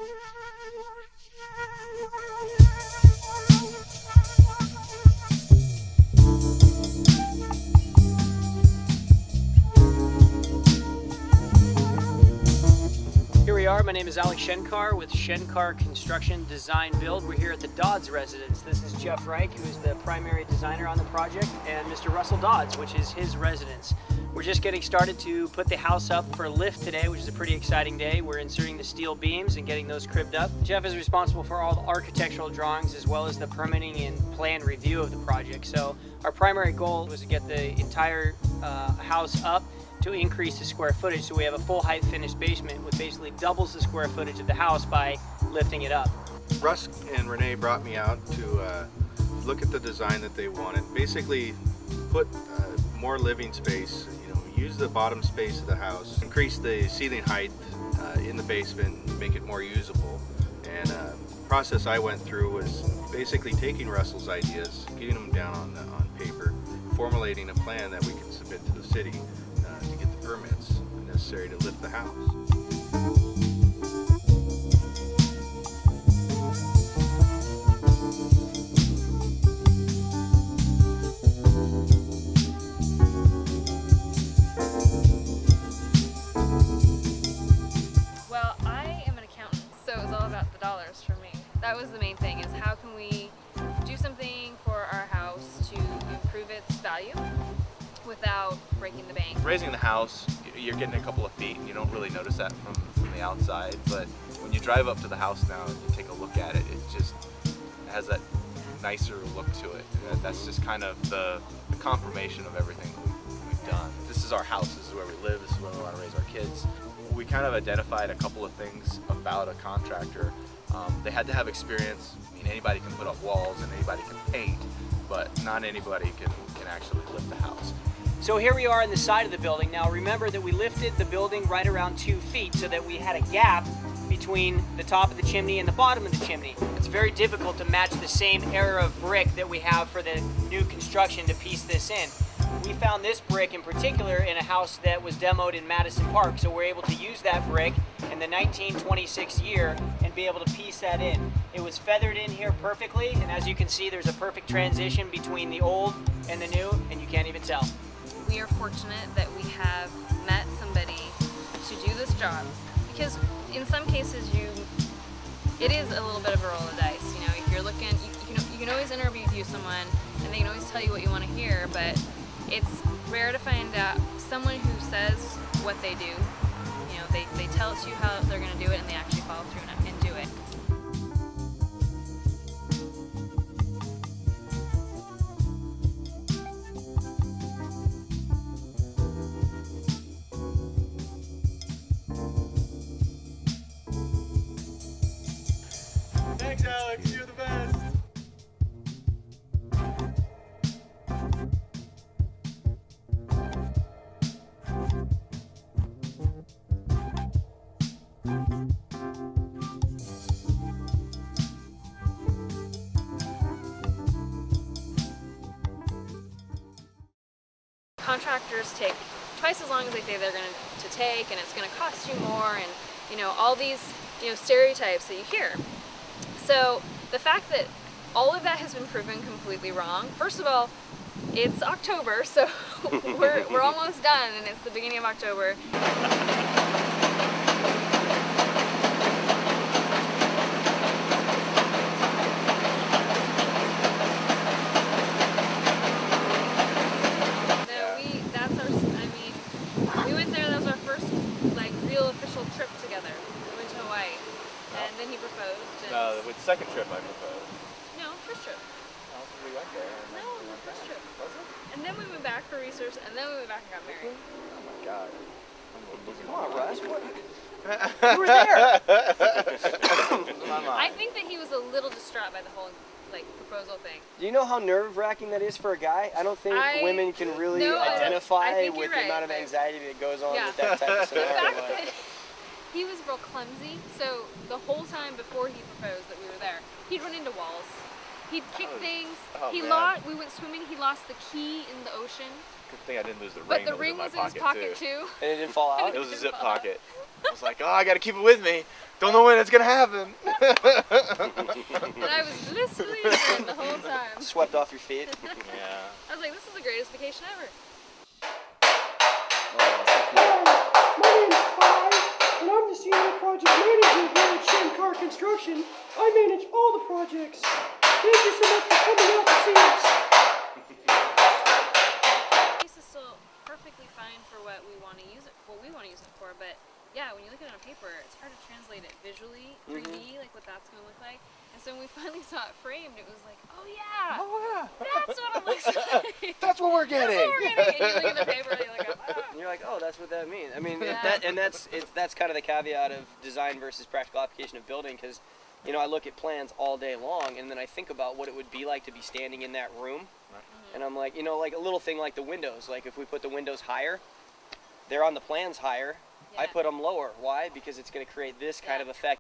Here we are. My name is Schenkar with Schenkar Construction Design Build. We're here at the Dodds residence. This is Jeff Reich, who is the primary designer on the project, and Mr. Russell Dodds, which is his residence. We're just getting started to put the house up for lift today, which is a pretty exciting day. We're inserting the steel beams and getting those cribbed up. Jeff is responsible for all the architectural drawings as well as the permitting and plan review of the project. So our primary goal was to get the entire house up to increase the square footage, so we have a full height finished basement, which basically doubles the square footage of the house by lifting it up. Russ and Renee brought me out to look at the design that they wanted. Basically, put more living space. Use the bottom space of the house, increase the ceiling height in the basement, make it more usable. And the process I went through was basically taking Russell's ideas, getting them down on paper, formulating a plan that we can submit to the city to get the permits necessary to lift the house. Well, I am an accountant, so it was all about the dollars for me. That was the main thing, is how can we do something for our house to improve its value without breaking the bank. Raising the house, you're getting a couple of feet and you don't really notice that from the outside, but when you drive up to the house now and you take a look at it, it just has that nicer look to it. That's just kind of the confirmation of everything we've done. This is our house, this is where we live, this is where we want to raise our kids. We kind of identified a couple of things about a contractor. They had to have experience. I mean, anybody can put up walls and anybody can paint, but not anybody can actually lift the house. So here we are on the side of the building. Now remember that we lifted the building right around 2 feet so that we had a gap between the top of the chimney and the bottom of the chimney. It's very difficult to match the same era of brick that we have for the new construction to piece this in. We found this brick in particular in a house that was demoed in Madison Park, so we're able to use that brick in the 1926 year and be able to piece that in. It was feathered in here perfectly, and as you can see, there's a perfect transition between the old and the new, and you can't even tell. We are fortunate that we have met somebody to do this job, because in some cases it is a little bit of a roll of dice. If you're looking, you can always interview someone and they can always tell you what you want to hear, but it's rare to find out someone who says what they do. They tell us you how they're going to do it and they actually follow through and do it. Thanks, Alex. You're the best. Contractors take twice as long as they say they're going to take, and it's going to cost you more, and all these stereotypes that you hear. So the fact that all of that has been proven completely wrong. First of all, it's October, so we're almost done, and it's the beginning of October. We went there. That was our first real official trip together. We went to Hawaii, and then he proposed. And With the second trip I proposed. No, first trip. I don't think we went there. No, the first trip. Was it? And then we went back for research, and then we went back and got married. Oh my God. Come on, Russ. You were there. I think that he was a little distraught by the whole proposal thing. Do you know how nerve-wracking that is for a guy? I don't think women can really identify with the amount of anxiety that goes on with that type of scenario. The fact that he was real clumsy, so the whole time before he proposed that we were there, he'd run into walls. He'd kick things. We went swimming. He lost the key in the ocean. Good thing I didn't lose the ring. But the that ring was was in his pocket too. And it didn't fall out? It was a zip pocket. I was like, oh, I gotta keep it with me. Don't know when it's gonna happen. And I was blissfully ignorant the whole time. Swept off your feet? Yeah. I was like, this is the greatest vacation ever. My name's Kai, and I'm the senior project manager here at Schenkar Construction. I manage all the projects. Thank you so much for coming out to see us. This is still perfectly fine for what we want to use it for, but yeah, when you look at it on paper, it's hard to translate it visually, 3D, like what that's going to look like. And so when we finally saw it framed, it was like, oh yeah, that's what it looks like. That's what we're getting. That's what we're getting. And you look at the paper, and you're like, And you're like, oh, that's what that means. I mean, Yeah. that's kind of the caveat of design versus practical application of building, because, you know, I look at plans all day long, and then I think about what it would be like to be standing in that room, and I'm like, you know, like a little thing like the windows. Like if we put the windows higher, they're on the plans higher. I Yeah. put them lower. Why? Because it's going to create this kind of effect.